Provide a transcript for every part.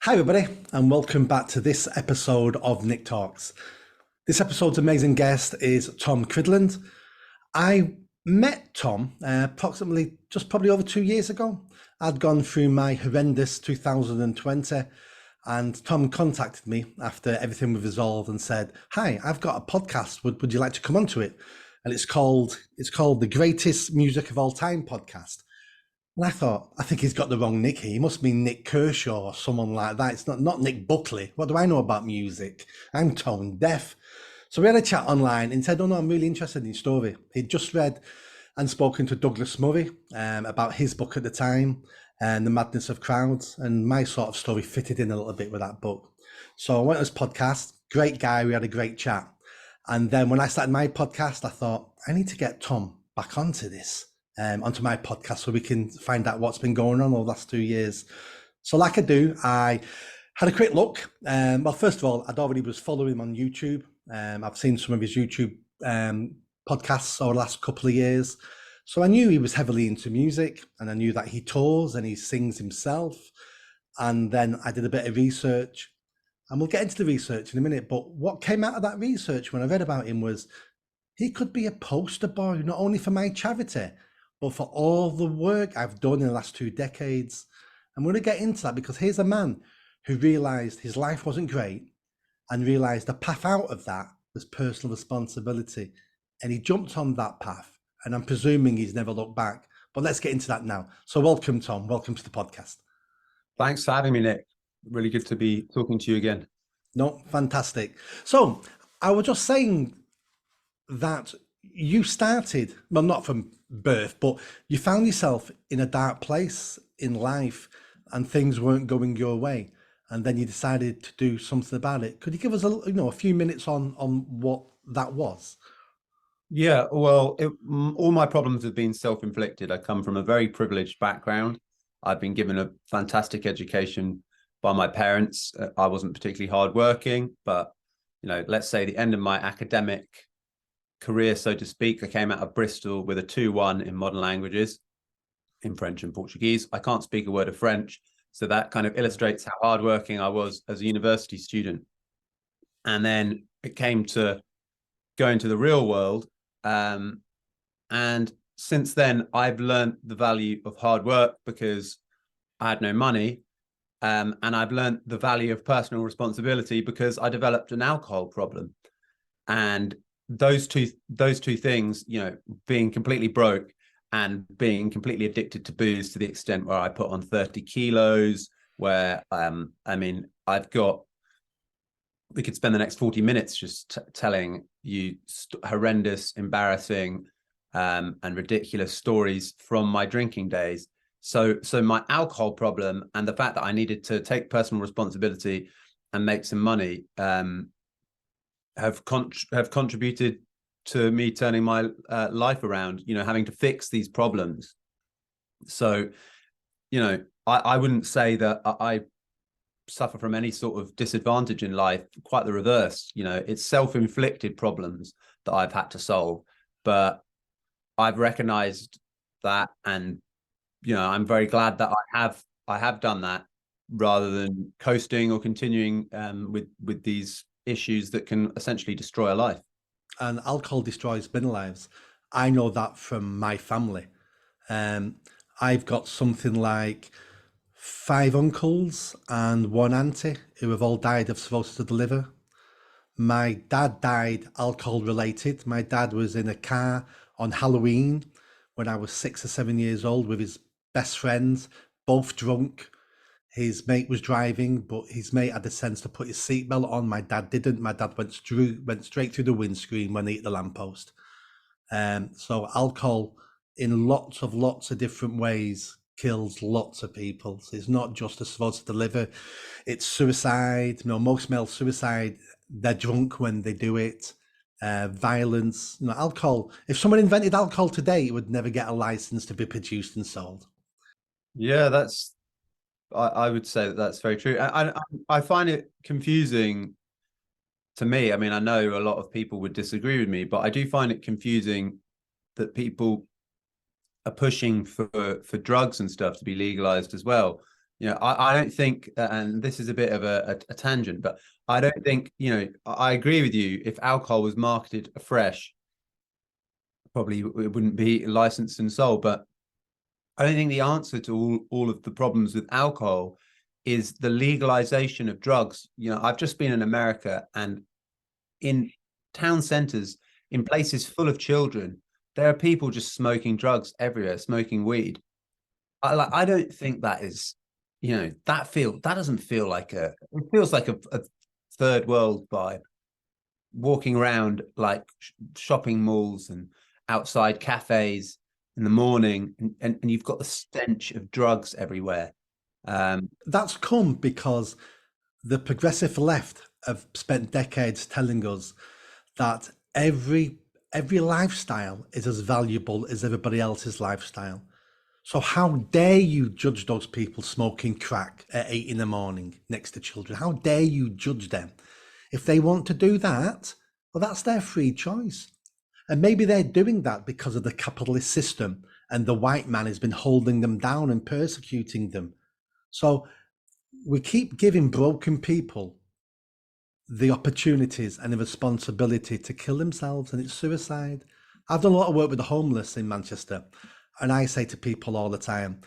Hi, everybody, and welcome back to this episode of Nick Talks. This episode's amazing guest is Tom Cridland. I met Tom approximately just probably over 2 years ago. I'd gone through my horrendous 2020, and Tom contacted me after everything was resolved and said, "Hi, I've got a podcast. Would you like to come onto it?" And it's called the Greatest Music of All Time podcast. And I thought, I think he's got the wrong Nick here. He must be Nick Kershaw or someone like that. It's not Nick Buckley. What do I know about music? I'm tone deaf. So we had a chat online and he said, "Oh no, I'm really interested in your story." He'd just read and spoken to Douglas Murray about his book at the time and The Madness of Crowds. And my sort of story fitted in a little bit with that book. So I went to his podcast. Great guy. We had a great chat. And then when I started my podcast, I thought, I need to get Tom back onto this onto my podcast so we can find out what's been going on over the last 2 years. So like I do, I had a quick look. Well, first of all, I'd already was following him on YouTube. I've seen some of his YouTube podcasts over the last couple of years. So I knew he was heavily into music and I knew that he tours and he sings himself. And then I did a bit of research and we'll get into the research in a minute. But what came out of that research when I read about him was he could be a poster boy, not only for my charity, but for all the work I've done in the last 2 decades. I'm going to get into that because here's a man who realized his life wasn't great and realized the path out of that was personal responsibility. And he jumped on that path. And I'm presuming he's never looked back. But let's get into that now. So welcome, Tom. Welcome to the podcast. Thanks for having me, Nick. Really good to be talking to you again. No, fantastic. So I was just saying that you started, well, not from birth, but you found yourself in a dark place in life and things weren't going your way. And then you decided to do something about it. Could you give us a few minutes on what that was? Yeah, well, all my problems have been self-inflicted. I come from a very privileged background. I've been given a fantastic education by my parents. I wasn't particularly hardworking, but let's say the end of my academic career, so to speak, I came out of Bristol with a 2-1 in modern languages, in French and Portuguese. I can't speak a word of French, so that kind of illustrates how hardworking I was as a university student. And then it came to go into the real world. And since then, I've learned the value of hard work because I had no money. And I've learned the value of personal responsibility because I developed an alcohol problem. And those two things, being completely broke and being completely addicted to booze to the extent where I put on 30 kilos, where we could spend the next 40 minutes just telling you horrendous, embarrassing, and ridiculous stories from my drinking days. So my alcohol problem and the fact that I needed to take personal responsibility and make some money have contributed to me turning my life around, having to fix these problems. So, I wouldn't say that I suffer from any sort of disadvantage in life. Quite the reverse. It's self-inflicted problems that I've had to solve, but I've recognized that, and I'm very glad that I have done that rather than coasting or continuing with these issues that can essentially destroy a life. And alcohol destroys many lives. I know that from my family. I've got something like 5 uncles and one auntie who have all died of cirrhosis of the liver. My dad died alcohol related. My dad was in a car on Halloween when I was 6 or 7 years old with his best friends, both drunk. His mate was driving, but his mate had the sense to put his seatbelt on. My dad didn't. My dad went straight through the windscreen when he hit the lamppost. So alcohol, in lots of different ways, kills lots of people. So it's not just a cirrhosis of the liver; it's suicide. Most male suicide, they're drunk when they do it. Violence. Alcohol. If someone invented alcohol today, it would never get a license to be produced and sold. Yeah, I would say that's very true. I find it confusing to me. I mean, I know a lot of people would disagree with me, but I do find it confusing that people are pushing for drugs and stuff to be legalized as well. I don't think, and this is a bit of a tangent, but I don't think, I agree with you. If alcohol was marketed afresh, probably it wouldn't be licensed and sold. But I don't think the answer to all of the problems with alcohol is the legalization of drugs. I've just been in America, and in town centers, in places full of children, there are people just smoking drugs everywhere, smoking weed. I don't think that is, that doesn't feel like it feels like a third world vibe. Walking around like shopping malls and outside cafes in the morning, and you've got the stench of drugs everywhere. That's come because the progressive left have spent decades telling us that every lifestyle is as valuable as everybody else's lifestyle. So how dare you judge those people smoking crack at 8 in the morning next to children? How dare you judge them? If they want to do that, well, that's their free choice. And maybe they're doing that because of the capitalist system and the white man has been holding them down and persecuting them. So we keep giving broken people the opportunities and the responsibility to kill themselves, and it's suicide. I've done a lot of work with the homeless in Manchester, and I say to people all the time,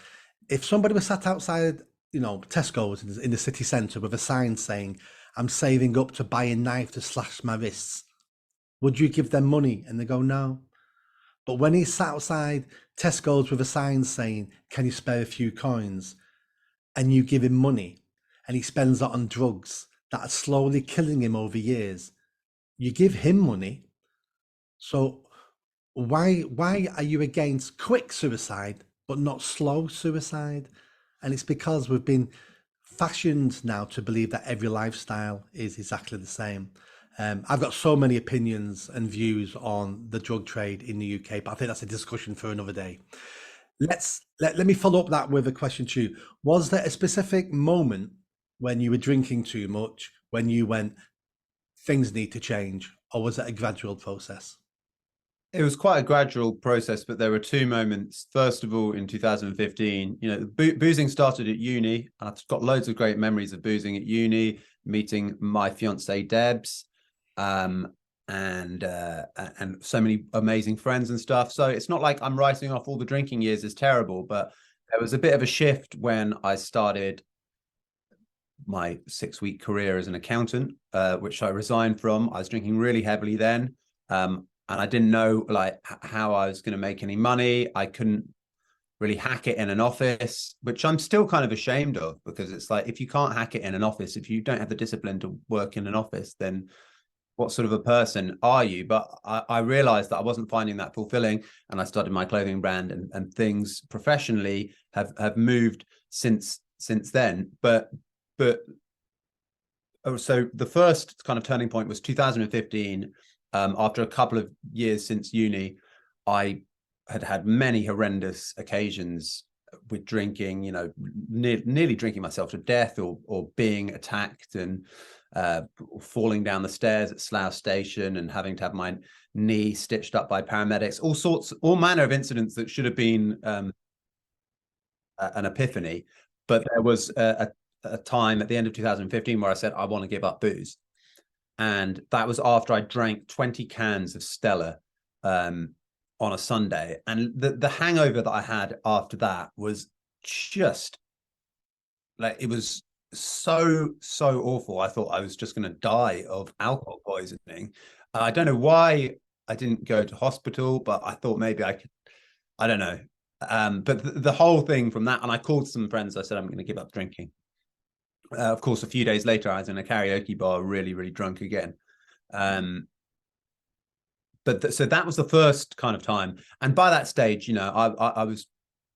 if somebody was sat outside, Tesco's in the city centre with a sign saying, I'm saving up to buy a knife to slash my wrists, would you give them money? And they go, no. But when he's sat outside Tesco's with a sign saying, can you spare a few coins? And you give him money and he spends that on drugs that are slowly killing him over years, you give him money. So why are you against quick suicide but not slow suicide? And it's because we've been fashioned now to believe that every lifestyle is exactly the same. I've got so many opinions and views on the drug trade in the UK, but I think that's a discussion for another day. Let me follow up that with a question to you. Was there a specific moment when you were drinking too much, when you went, things need to change, or was it a gradual process? It was quite a gradual process, but there were two moments. First of all, in 2015, boozing started at uni. I've got loads of great memories of boozing at uni, meeting my fiance Debs, and so many amazing friends and stuff. So it's not like I'm writing off all the drinking years as terrible, but there was a bit of a shift when I started my 6-week career as an accountant, which I resigned from. I was drinking really heavily then. And I didn't know how I was going to make any money. I couldn't really hack it in an office, which I'm still kind of ashamed of, because it's like, if you can't hack it in an office, if you don't have the discipline to work in an office, then what sort of a person are you? But I realized that I wasn't finding that fulfilling, and I started my clothing brand, and things professionally have moved since then. But so the first kind of turning point was 2015. After a couple of years since uni, I had many horrendous occasions with drinking, nearly drinking myself to death, or being attacked and falling down the stairs at Slough Station and having to have my knee stitched up by paramedics, all manner of incidents that should have been an epiphany. But there was a time at the end of 2015 where I said, I want to give up booze. And that was after I drank 20 cans of Stella on a Sunday. And the hangover that I had after that was just like, it was so awful. I thought I was just going to die of alcohol poisoning. I don't know why I didn't go to hospital, but I thought maybe I could, I don't know. But the whole thing from that, and I called some friends, I said, I'm going to give up drinking. Of course, a few days later, I was in a karaoke bar, really drunk again. So that was the first kind of time. And by that stage, I was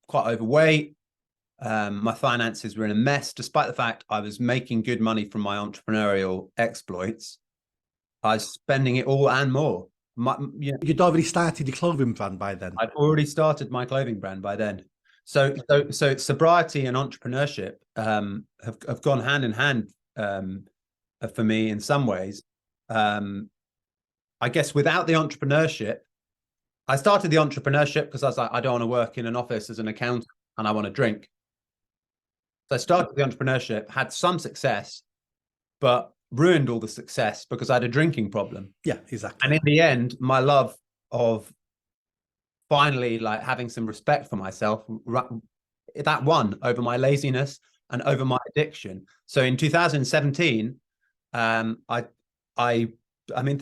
quite overweight. My finances were in a mess, despite the fact I was making good money from my entrepreneurial exploits. I was spending it all and more. You'd already started your clothing brand by then. I'd already started my clothing brand by then. So sobriety and entrepreneurship have gone hand in hand for me in some ways. I guess without the entrepreneurship, I started the entrepreneurship because I was like, I don't want to work in an office as an accountant, and I want to drink. So I started the entrepreneurship, had some success, but ruined all the success because I had a drinking problem. Yeah, exactly. And in the end, my love of finally like having some respect for myself, that won over my laziness and over my addiction. So in 2017, I mean,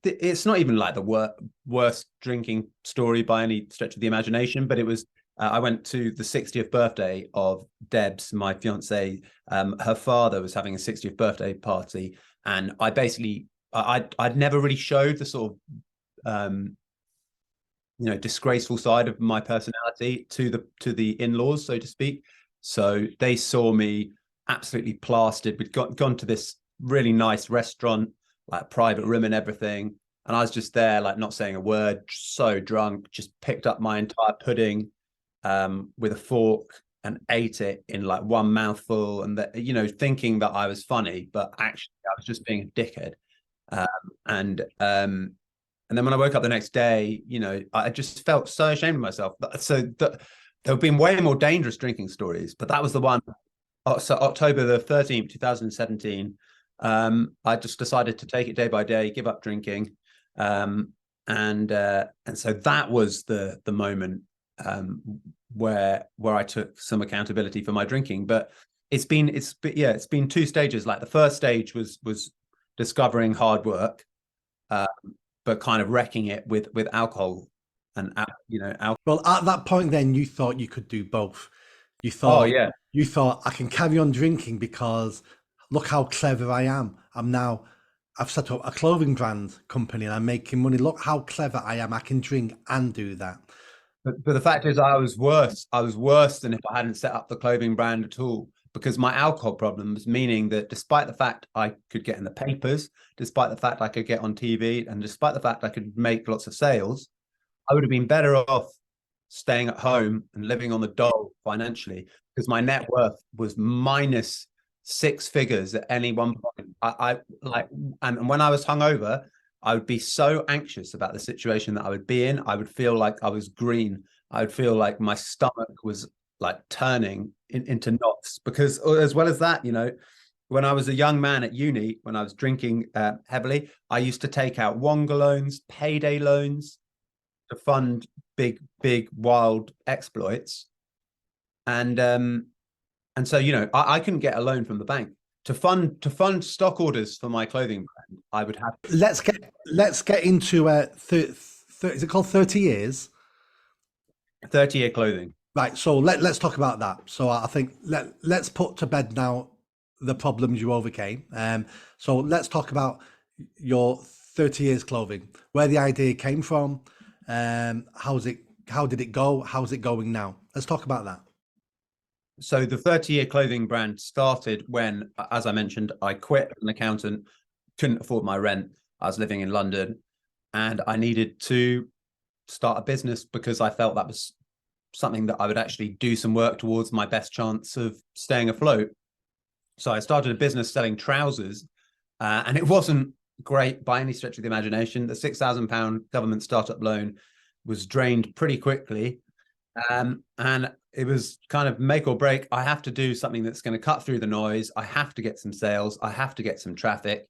it's not even like the worst drinking story by any stretch of the imagination, but it was. I went to the 60th birthday of Debs, my fiance. Her father was having a 60th birthday party, and I basically, I'd never really showed the sort of, disgraceful side of my personality to the in-laws, so to speak. So they saw me absolutely plastered. We'd gone to this really nice restaurant, like private room and everything, and I was just there, like not saying a word, so drunk, just picked up my entire pudding with a fork and ate it in like one mouthful, and that, thinking that I was funny, but actually I was just being a dickhead. And then when I woke up the next day, I just felt so ashamed of myself. So there have been way more dangerous drinking stories, but that was the one. So October the 13th, 2017, I just decided to take it day by day, give up drinking. And so that was the moment where I took some accountability for my drinking. But it's been two stages. Like the first stage was discovering hard work, but kind of wrecking it with alcohol and alcohol. Well, at that point, then you thought you could do both. You Oh thought yeah. you thought I can carry on drinking because look how clever I am. I've set up a clothing brand company and I'm making money. Look how clever I am. I can drink and do that. But the fact is, I was worse. I was worse than if I hadn't set up the clothing brand at all, because my alcohol problems, meaning that despite the fact I could get in the papers, despite the fact I could get on TV, and despite the fact I could make lots of sales, I would have been better off staying at home and living on the dole financially, because my net worth was minus six figures at any one point. I like, and when I was hungover, I would be so anxious about the situation that I would be in. I would feel like I was green. I would feel like my stomach was like turning into knots, because as well as that, when I was a young man at uni, when I was drinking heavily, I used to take out Wonga loans, payday loans to fund big, wild exploits. And so, I couldn't get a loan from the bank to fund stock orders for my clothing brand. I would have. Let's get into is it called 30 years? 30-year clothing. Right. So let's talk about that. So I think let's put to bed now the problems you overcame. So let's talk about your 30 years clothing, where the idea came from. How did it go? How's it going now? Let's talk about that. So the 30-year clothing brand started when, as I mentioned, I quit as an accountant, couldn't afford my rent. I was living in London and I needed to start a business because I felt that was something that I would actually do some work towards my best chance of staying afloat. So I started a business selling trousers, and it wasn't great by any stretch of the imagination. The £6,000 government startup loan was drained pretty quickly. And it was kind of make or break. I have to do something that's going to cut through the noise. I have to get some sales. I have to get some traffic.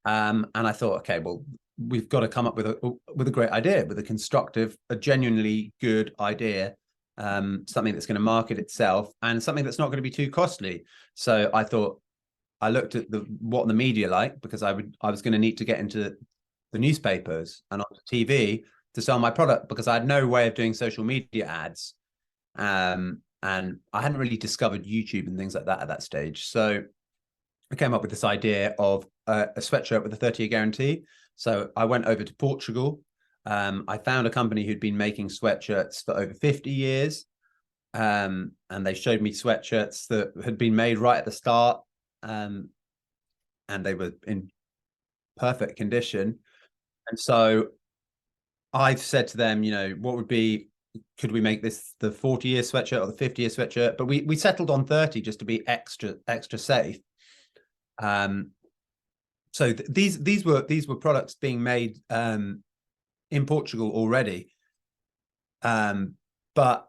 And I thought, okay, well, we've got to come up with a great idea, with a constructive, a genuinely good idea, something that's going to market itself and something that's not going to be too costly. So I thought, I looked at what the media like, because I was going to need to get into the newspapers and on TV to sell my product, because I had no way of doing social media ads. And I hadn't really discovered YouTube and things like that at that stage. So I came up with this idea of a sweatshirt with a 30-year guarantee. So I went over to Portugal. I found a company who'd been making sweatshirts for over 50 years. And they showed me sweatshirts that had been made right at the start. And they were in perfect condition. And so I've said to them, could we make this the 40-year sweatshirt or the 50-year sweatshirt? But we settled on 30 just to be extra safe. So these were products being made in Portugal already. But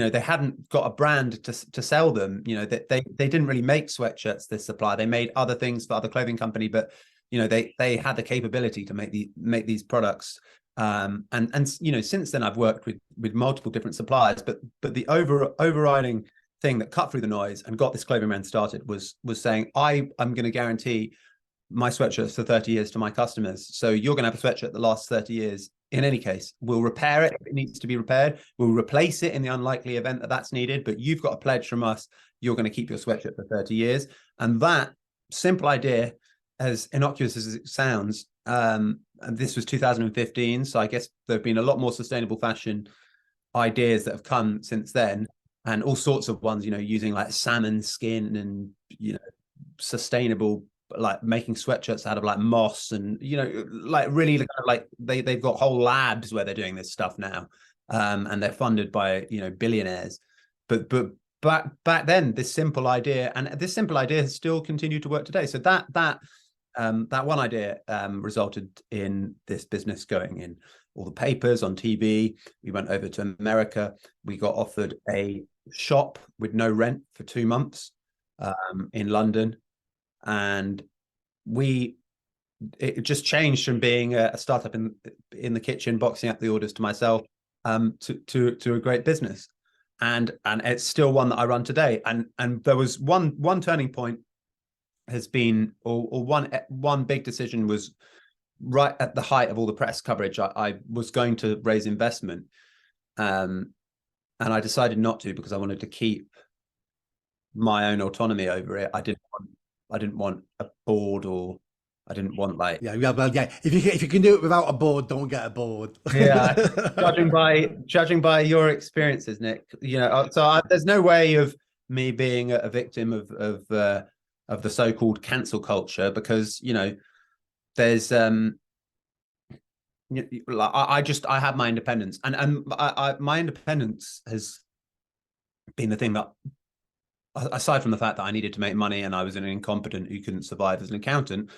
they hadn't got a brand to sell them. They didn't really make sweatshirts, this supplier. They made other things for other clothing company, but they had the capability to make these products. And since then I've worked with multiple different suppliers, but the overriding thing that cut through the noise and got this clothing brand started was saying, I'm going to guarantee my sweatshirts for 30 years to my customers. So you're going to have a sweatshirt that lasts 30 years. In any case, we'll repair it if it needs to be repaired. We'll replace it in the unlikely event that that's needed. But you've got a pledge from us. You're going to keep your sweatshirt for 30 years. And that simple idea, as innocuous as it sounds, and this was 2015. So I guess there have been a lot more sustainable fashion ideas that have come since then, and all sorts of ones, using like salmon skin and, sustainable, like making sweatshirts out of like moss and like really kind of like they've got whole labs where they're doing this stuff now, and they're funded by billionaires. But back then, this simple idea has still continued to work today. So that one idea resulted in this business going in all the papers, on TV. We went over to America. We got offered a shop with no rent for 2 months in London. And it just changed from being a startup in the kitchen, boxing up the orders to myself, to a great business, and it's still one that I run today. And there was one turning point has been, or one big decision was right at the height of all the press coverage. I was going to raise investment, and I decided not to because I wanted to keep my own autonomy over it. I didn't want a board, or I didn't want like If you can do it without a board, don't get a board. Judging by your experiences, Nick, there's no way of me being a victim of the so-called cancel culture, because there's I have my independence, and my independence has been the thing that, aside from the fact that I needed to make money and I was an incompetent who couldn't survive as an accountant,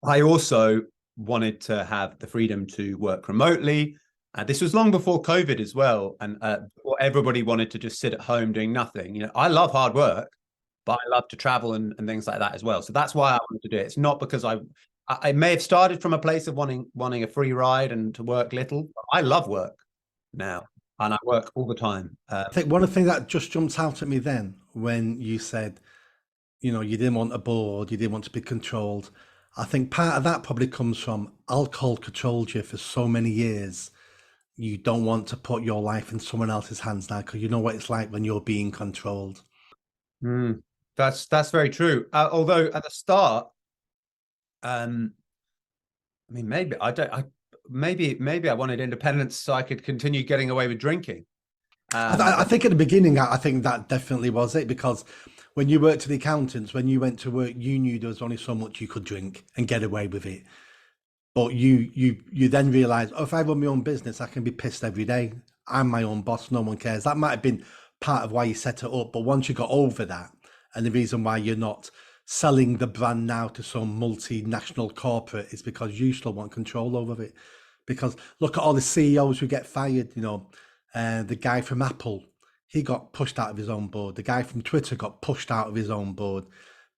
I also wanted to have the freedom to work remotely. This was long before COVID as well. And everybody wanted to just sit at home doing nothing. I love hard work, but I love to travel and things like that as well. So that's why I wanted to do it. It's not because I may have started from a place of wanting a free ride and to work little. I love work now. And I work all the time. I think one of the things that just jumps out at me then, when you said, you didn't want a board, you didn't want to be controlled. I think part of that probably comes from alcohol controlled you for so many years. You don't want to put your life in someone else's hands now, because you know what it's like when you're being controlled. That's very true. Although at the start, maybe maybe I wanted independence so I could continue getting away with drinking. I think at the beginning, I think that definitely was it, because when you worked to the accountants, when you went to work, you knew there was only so much you could drink and get away with it. But you then realised, if I run my own business, I can be pissed every day. I'm my own boss, no one cares. That might have been part of why you set it up. But once you got over that, and the reason why you're not selling the brand now to some multinational corporate is because you still want control over it. Because look at all the CEOs who get fired, the guy from Apple, he got pushed out of his own board. The guy from Twitter got pushed out of his own board.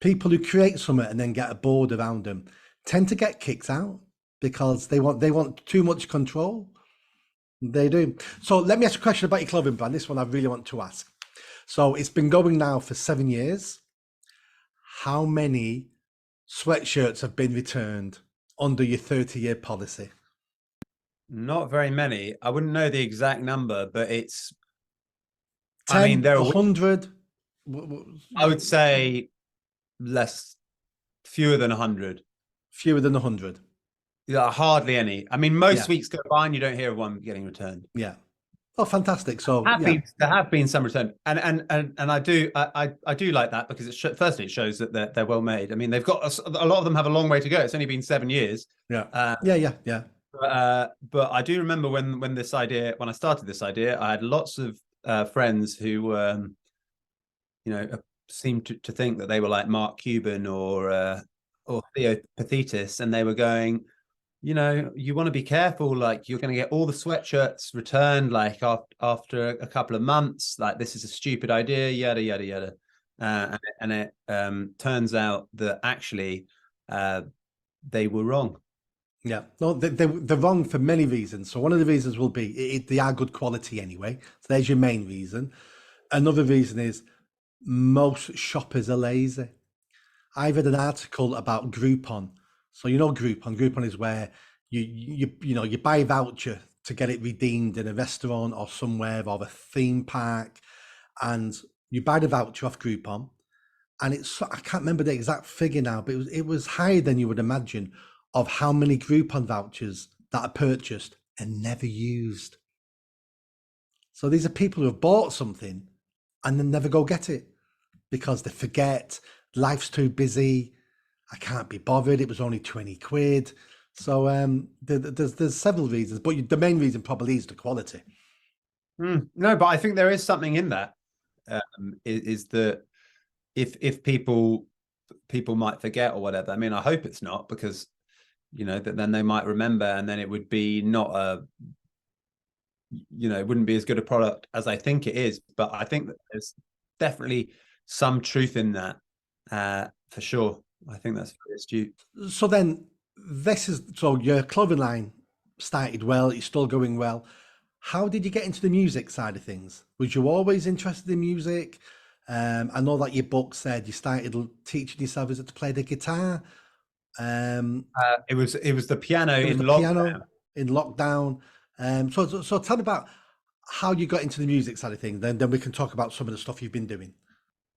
People who create something and then get a board around them tend to get kicked out because they want too much control. They do. So let me ask you a question about your clothing brand. This one I really want to ask. So it's been going now for 7 years. How many sweatshirts have been returned under your 30-year policy? Not very many. I wouldn't know the exact number, but it's 10, there are 100. I would say fewer than 100. Fewer than 100. Yeah, hardly any. Most weeks go by and you don't hear of one getting returned. Yeah. Oh, fantastic! So there have been some return, and I do like that, because firstly it shows that they're well made. They've got a lot of them have a long way to go. It's only been 7 years. Yeah. But I do remember when I started this idea, I had lots of friends who seemed to think that they were like Mark Cuban or Theo Pathetis, and they were going, you know, you want to be careful. Like, you're going to get all the sweatshirts returned, like after a couple of months. Like, this is a stupid idea, yada yada yada. And it turns out that actually they were wrong. Yeah, no, they're wrong for many reasons. So one of the reasons will be they are good quality anyway. So there's your main reason. Another reason is most shoppers are lazy. I read an article about Groupon. So you know Groupon. Groupon is where you buy a voucher to get it redeemed in a restaurant or somewhere or a theme park, and you buy the voucher off Groupon, and I can't remember the exact figure now, but it was higher than you would imagine of how many Groupon vouchers that are purchased and never used. So these are people who have bought something and then never go get it because they forget, life's too busy, I can't be bothered, it was only 20 quid. So there's several reasons, but the main reason probably is the quality. No, but I think there is something in that. Is that if people might forget or whatever. I mean, I hope it's not, because you know that then they might remember, and then it would be not a, you know, it wouldn't be as good a product as I think it is. But I think that there's definitely some truth in that, for sure. I think that's very astute. So then so your clothing line started well, it's still going well. How did you get into the music side of things? Was you always interested in music? I know that your book said you started teaching yourself to play the guitar. It was the piano It was in the lockdown. piano in lockdown. So tell me about how you got into the music side of things. Then we can talk about some of the stuff you've been doing.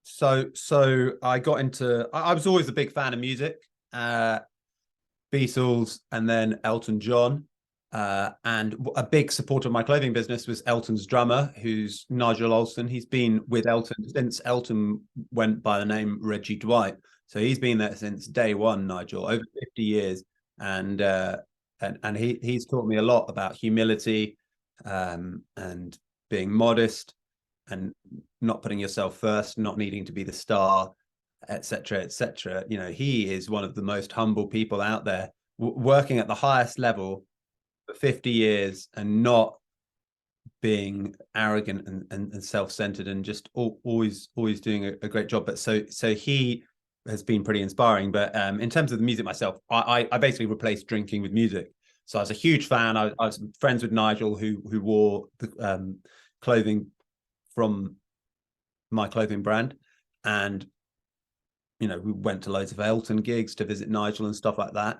So I got into. I was always a big fan of music, Beatles, and then Elton John. And a big supporter of my clothing business was Elton's drummer, who's Nigel Olsson. He's been with Elton since Elton went by the name Reggie Dwight. So he's been there since day one, Nigel, over 50 years. And he's taught me a lot about humility, and being modest, and not putting yourself first, not needing to be the star, etc., etc. You know, he is one of the most humble people out there, working at the highest level for 50 years and not being arrogant and self-centered, and just always doing a great job. But so he has been pretty inspiring. But in terms of the music myself, I basically replaced drinking with music. So I was a huge fan. I was friends with Nigel, who wore the clothing from my clothing brand, and you know, we went to loads of Elton gigs to visit Nigel and stuff like that.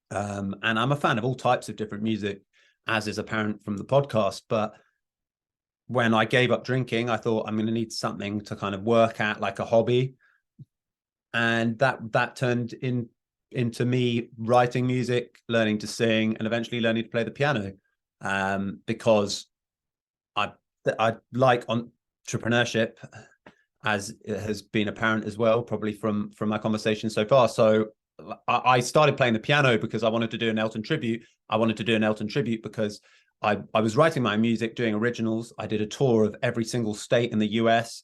And I'm a fan of all types of different music, as is apparent from the podcast. But when I gave up drinking, I thought I'm going to need something to kind of work at, like a hobby, and that turned into me writing music, learning to sing, and eventually learning to play the piano, because I like entrepreneurship, as it has been apparent as well, probably from my conversation so far. So I started playing the piano because I wanted to do an Elton tribute. I wanted to do an Elton tribute because I was writing my music, doing originals. I did a tour of every single state in the US,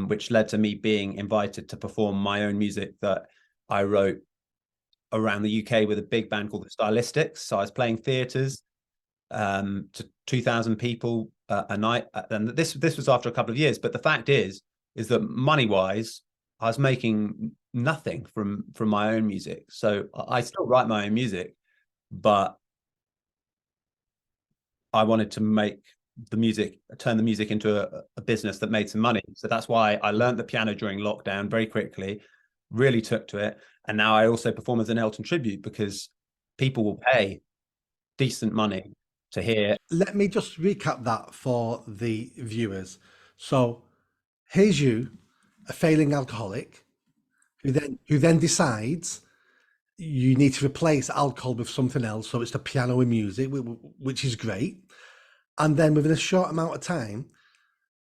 which led to me being invited to perform my own music that I wrote around the UK with a big band called the Stylistics. So I was playing theatres to 2,000 people a night, and this was after a couple of years. But the fact is that money wise, I was making nothing from my own music. So I still write my own music, but I wanted to turn the music into a business that made some money. So that's why I learned the piano during lockdown very quickly, really took to it. And now I also perform as an Elton tribute, because people will pay decent money to hear. Let me just recap that for the viewers. So here's you, a failing alcoholic, who then decides you need to replace alcohol with something else. So it's the piano and music, which is great. And then within a short amount of time,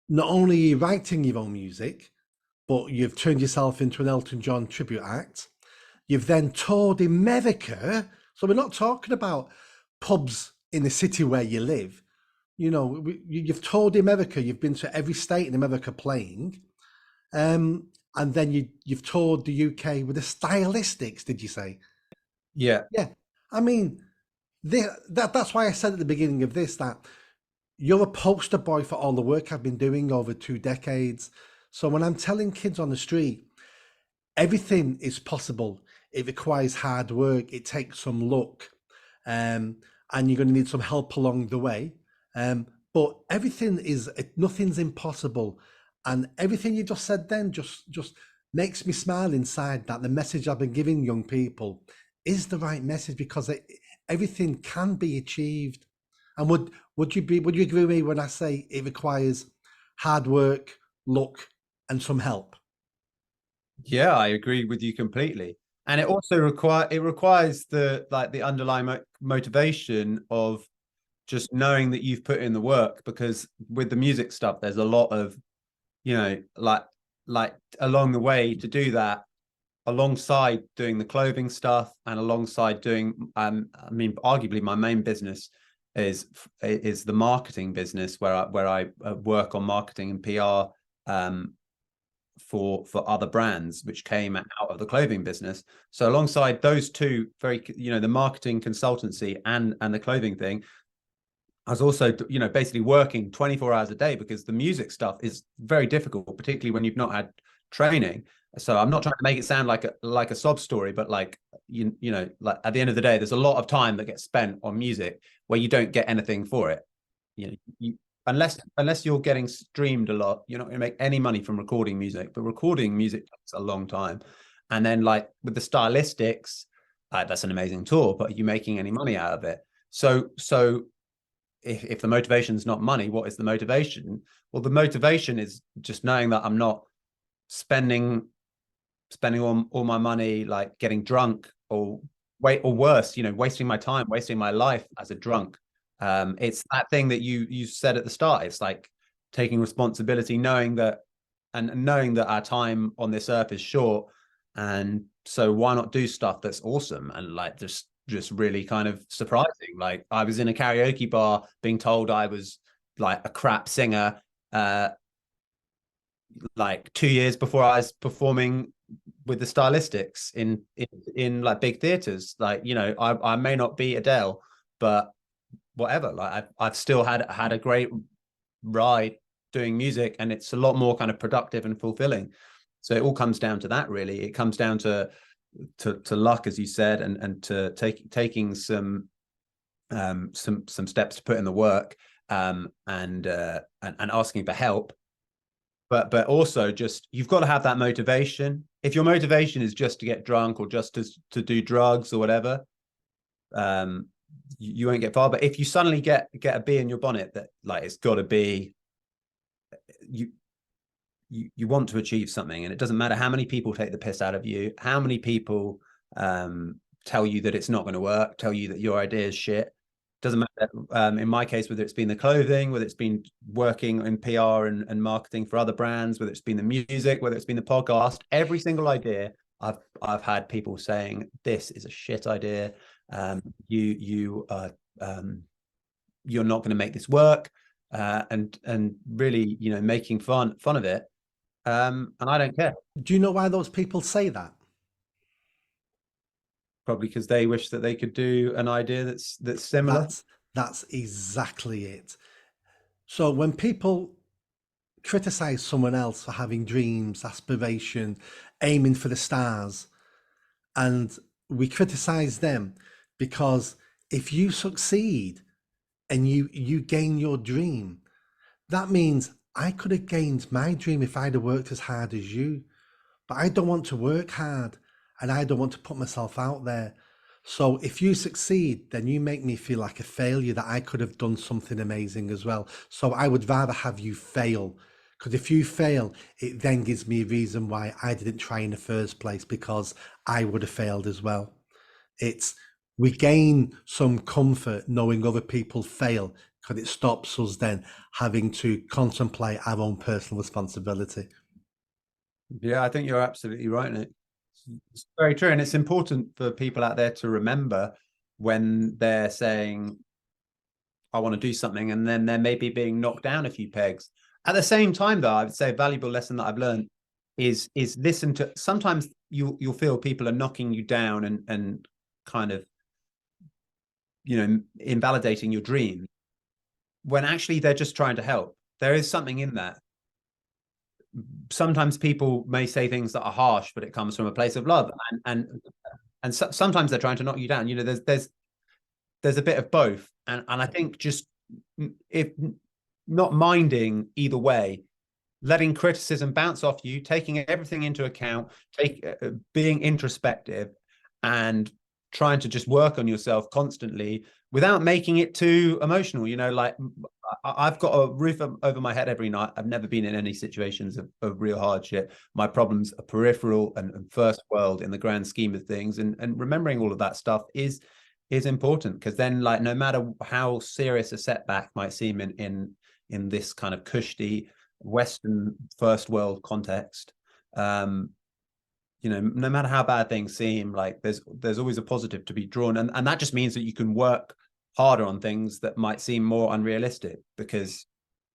not only are you writing your own music, but you've turned yourself into an Elton John tribute act. You've then toured America. So we're not talking about pubs in the city where you live. You know, you've toured America. You've been to every state in America playing. And then you've toured the UK with the Stylistics, did you say? Yeah. Yeah. I mean, that's why I said at the beginning of this that you're a poster boy for all the work I've been doing over 2 decades. So when I'm telling kids on the street, everything is possible. It requires hard work. It takes some luck, um, and you're going to need some help along the way. But nothing's impossible, and everything you just said then just makes me smile inside. That the message I've been giving young people is the right message because everything can be achieved. And would you agree with me when I say it requires hard work, luck, and some help? Yeah, I agree with you completely. And it also requires the underlying motivation of just knowing that you've put in the work, because with the music stuff, there's a lot of, like along the way to do that, alongside doing the clothing stuff and alongside doing, I mean, arguably my main business is the marketing business where I work on marketing and PR, for other brands which came out of the clothing business. So alongside those two, the marketing consultancy and the clothing thing, I was also, basically working 24 hours a day, because the music stuff is very difficult, particularly when you've not had training. So I'm not trying to make it sound like a sob story, but like like at the end of the day, there's a lot of time that gets spent on music where you don't get anything for it. Unless you're getting streamed a lot, you're not going to make any money from recording music. But recording music takes a long time, and then like with the stylistics, that's an amazing tour, but are you making any money out of it? So if the motivation is not money, what is the motivation? Well, the motivation is just knowing that I'm not spending all my money like getting drunk, or worse, wasting my time, wasting my life as a drunk. It's that thing that you said at the start. It's like taking responsibility, knowing that our time on this earth is short, and so why not do stuff that's awesome and like just really kind of surprising. Like I was in a karaoke bar being told I was like a crap singer, like 2 years before I was performing with the stylistics in like big theaters. Like, I may not be Adele, but whatever, like I've still had a great ride doing music, and it's a lot more kind of productive and fulfilling. So it all comes down to that, really. It comes down to luck, as you said, and to taking some steps to put in the work, and asking for help. But also, just you've got to have that motivation. If your motivation is just to get drunk or just to do drugs or whatever, you won't get far. But if you suddenly get a bee in your bonnet that like it's got to be, you want to achieve something, and it doesn't matter how many people take the piss out of you, how many people tell you that it's not going to work, tell you that your idea is shit. Doesn't matter. In my case, whether it's been the clothing, whether it's been working in PR and marketing for other brands, whether it's been the music, whether it's been the podcast, every single idea, I've had people saying this is a shit idea. You're not going to make this work, and really, making fun of it. And I don't care. Do you know why those people say that? Probably because they wish that they could do an idea that's similar. That's exactly it. So when people criticize someone else for having dreams, aspiration, aiming for the stars, and we criticize them because if you succeed and you gain your dream, that means I could have gained my dream if I'd have worked as hard as you. But I don't want to work hard, and I don't want to put myself out there. So if you succeed, then you make me feel like a failure, that I could have done something amazing as well. So I would rather have you fail, because if you fail, it then gives me a reason why I didn't try in the first place, because I would have failed as well. We gain some comfort knowing other people fail, because it stops us then having to contemplate our own personal responsibility. Yeah, I think you're absolutely right, Nick. It's very true. And it's important for people out there to remember when they're saying, I want to do something, and then they're maybe being knocked down a few pegs. At the same time, though, I would say a valuable lesson that I've learned is listen to, sometimes you'll feel people are knocking you down and kind of invalidating your dream, when actually they're just trying to help. There is something in that. Sometimes people may say things that are harsh, but it comes from a place of love, and sometimes they're trying to knock you down. There's a bit of both, and I think just, if not minding either way, letting criticism bounce off you, taking everything into account, being introspective, and trying to just work on yourself constantly without making it too emotional. Like, I've got a roof over my head every night. I've never been in any situations of real hardship. My problems are peripheral and first world in the grand scheme of things. And remembering all of that stuff is important, because then, like, no matter how serious a setback might seem in this kind of cushy Western first world context, no matter how bad things seem, like, there's always a positive to be drawn, and that just means that you can work harder on things that might seem more unrealistic, because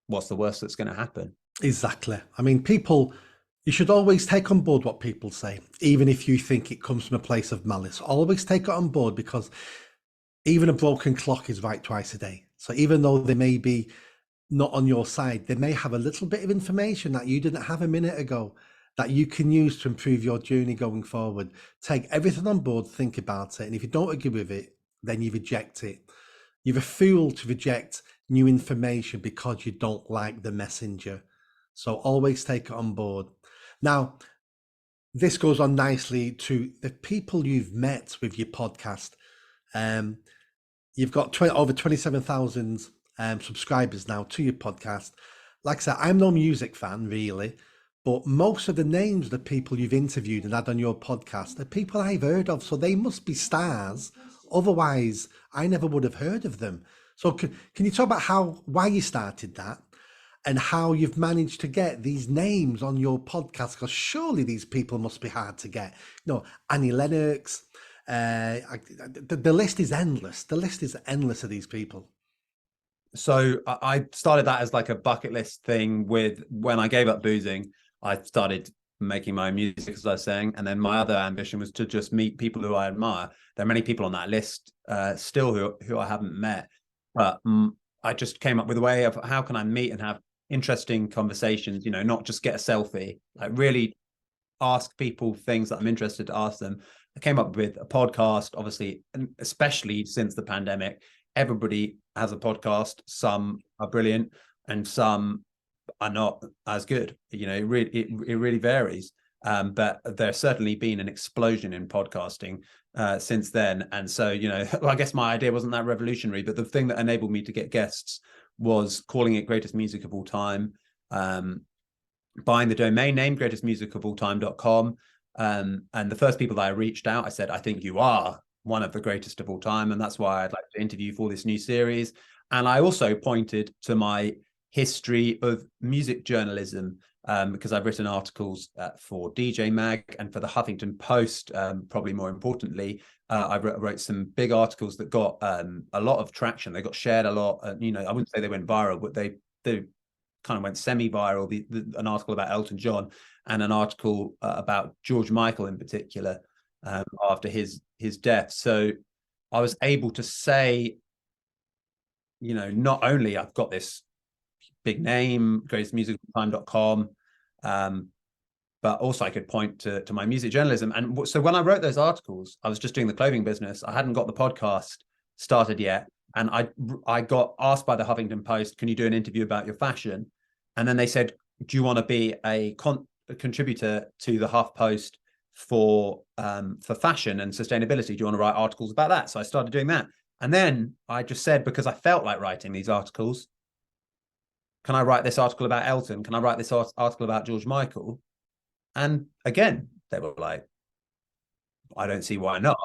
what's the worst that's going to happen? Exactly. I mean, you should always take on board what people say, even if you think it comes from a place of malice. Always take it on board, because even a broken clock is right twice a day. So even though they may be not on your side, they may have a little bit of information that you didn't have a minute ago that you can use to improve your journey going forward. Take everything on board, think about it. And if you don't agree with it, then you reject it. You're a fool to reject new information because you don't like the messenger. So always take it on board. Now, this goes on nicely to the people you've met with your podcast. You've got over 27,000 subscribers now to your podcast. Like I said, I'm no music fan really, but most of the names of the people you've interviewed and had on your podcast are people I've heard of, so they must be stars. Otherwise, I never would have heard of them. So can you talk about why you started that and how you've managed to get these names on your podcast? Because surely these people must be hard to get. Annie Lennox, the list is endless. The list is endless of these people. So I started that as like a bucket list thing. When I gave up boozing, I started making my own music, as I was saying, and then my other ambition was to just meet people who I admire. There are many people on that list still who I haven't met, but I just came up with a way of how can I meet and have interesting conversations, not just get a selfie, like really ask people things that I'm interested to ask them. I came up with a podcast, obviously, and especially since the pandemic, everybody has a podcast. Some are brilliant and some are not as good. It really varies. But there's certainly been an explosion in podcasting since then. And so, I guess my idea wasn't that revolutionary, but the thing that enabled me to get guests was calling it Greatest Music of All Time, buying the domain name greatestmusicofalltime.com. And the first people that I reached out, I said, I think you are one of the greatest of all time, and that's why I'd like to interview for this new series. And I also pointed to my history of music journalism, because I've written articles for DJ Mag and for the Huffington Post. Probably more importantly, I wrote some big articles that got a lot of traction. They got shared a lot. I wouldn't say they went viral, but they kind of went semi-viral. An article about Elton John and an article about George Michael in particular, after his death. So I was able to say, not only I've got this big name, greatestmusicofalltime.com, but also I could point to my music journalism. And so when I wrote those articles, I was just doing the clothing business. I hadn't got the podcast started yet. And I got asked by the Huffington Post, can you do an interview about your fashion? And then they said, do you want to be a contributor to the Huff Post for fashion and sustainability? Do you want to write articles about that? So I started doing that. And then I just said, because I felt like writing these articles, can I write this article about Elton? Can I write this article about George Michael? And again, they were like, I don't see why not.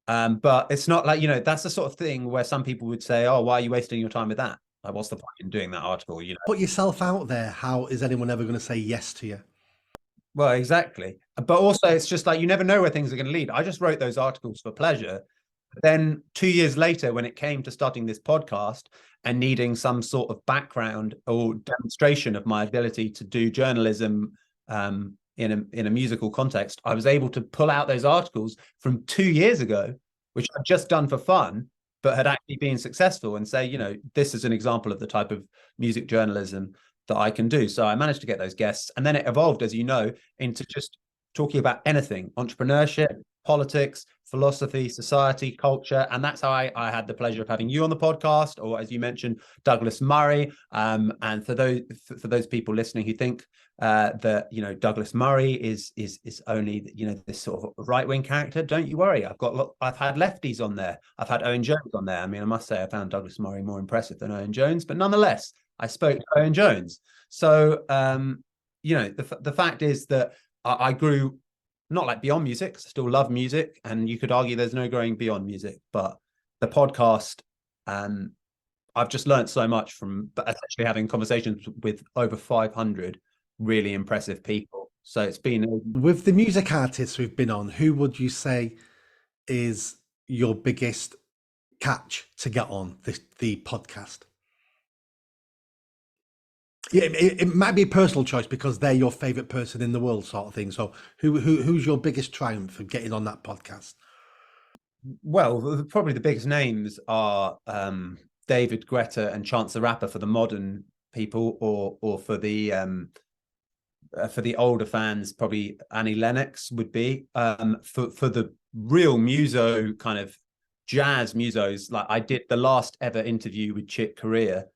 But it's not like, that's the sort of thing where some people would say, oh, why are you wasting your time with that? Like, what's the point in doing that article? Put yourself out there. How is anyone ever going to say yes to you? Well, exactly. But also, it's just like, you never know where things are going to lead. I just wrote those articles for pleasure. But then 2 years later, when it came to starting this podcast and needing some sort of background or demonstration of my ability to do journalism in a musical context, I was able to pull out those articles from 2 years ago, which I've just done for fun, but had actually been successful, and say, you know, this is an example of the type of music journalism that I can do. So I managed to get those guests, and then it evolved, as you know, into just talking about anything: entrepreneurship, politics, philosophy, society, culture. And that's how I had the pleasure of having you on the podcast, or as you mentioned, Douglas Murray. And for those people listening who think that, you know, Douglas Murray is only, you know, this sort of right-wing character, don't you worry. I've had lefties on there. I've had Owen Jones on there. I mean, I must say I found Douglas Murray more impressive than Owen Jones, but nonetheless, I spoke to Owen Jones. So you know, the fact is that I grew not like beyond music, 'cause I still love music, and you could argue there's no growing beyond music, but the podcast, I've just learned so much from essentially having conversations with over 500 really impressive people. So it's been With the music artists we've been on, who would you say is your biggest catch to get on the podcast? Yeah, it might be a personal choice because they're your favorite person in the world, sort of thing. So, who's your biggest triumph of getting on that podcast? well, probably the biggest names are David Guetta and Chance the Rapper for the modern people, or for the older fans, probably Annie Lennox would be. For the real muso, kind of jazz musos, like I did the last ever interview with Chick Corea,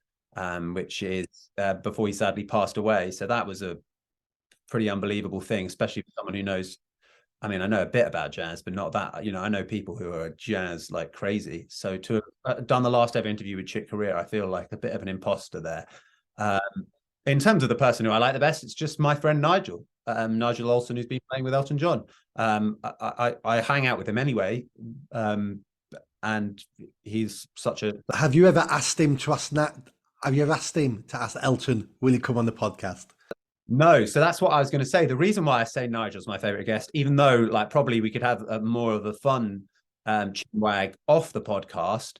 which is before he sadly passed away. So that was a pretty unbelievable thing, especially for someone who knows. I mean, I know a bit about jazz, but not that. You know, I know people who are jazz like crazy. So to have done the last ever interview with Chick Corea, I feel like a bit of an imposter there. In terms of the person who I like the best, it's just my friend Nigel, Nigel Olsen, who's been playing with Elton John. I hang out with him anyway, and he's such a. Have you ever asked him to ask Nat? Have you ever asked him to ask Elton, will he come on the podcast? No, so that's what I was going to say. The reason why I say Nigel's my favorite guest, even though like probably we could have more of a fun chinwag off the podcast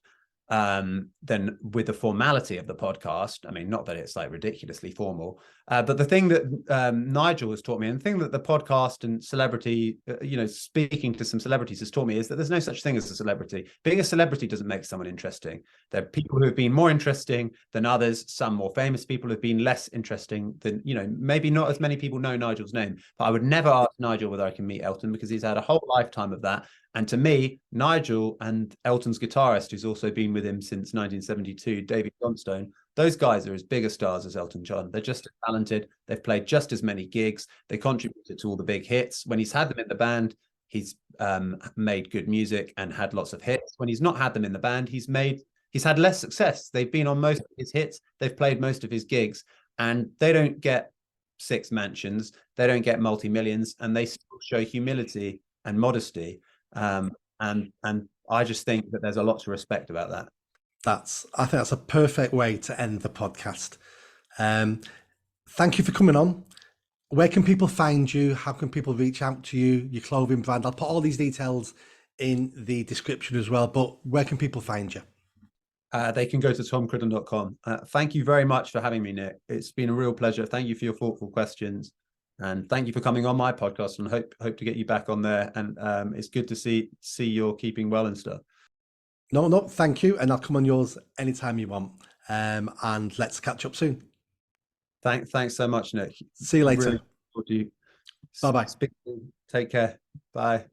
than with the formality of the podcast. I mean, not that it's like ridiculously formal, but the thing that Nigel has taught me, and the thing that the podcast and celebrity, you know, speaking to some celebrities has taught me, is that there's no such thing as a celebrity. Being a celebrity doesn't make someone interesting. There are people who have been more interesting than others. Some more famous people have been less interesting than, you know, maybe not as many people know Nigel's name, but I would never ask Nigel whether I can meet Elton, because he's had a whole lifetime of that. And to me, Nigel and Elton's guitarist, who's also been with him since 1972, David Johnstone, those guys are as big a stars as Elton John. They're just as talented. They've played just as many gigs. They contributed to all the big hits. When he's had them in the band, he's made good music and had lots of hits. When he's not had them in the band, he's had less success. They've been on most of his hits. They've played most of his gigs, and they don't get 6 mansions. They don't get multi-millions, and they still show humility and modesty. And I just think that there's a lot to respect about that. I think that's a perfect way to end the podcast. Thank you for coming on. Where can people find you? How can people reach out to you, your clothing brand? I'll put all these details in the description as well, but where can people find you? They can go to tomcridland.com. Thank you very much for having me, Nick. It's been a real pleasure. Thank you for your thoughtful questions. And thank you for coming on my podcast, and hope to get you back on there. And it's good to see you're keeping well and stuff. No, thank you. And I'll come on yours anytime you want. And let's catch up soon. Thanks so much, Nick. See you later. Really. Bye-bye. Take care. Bye.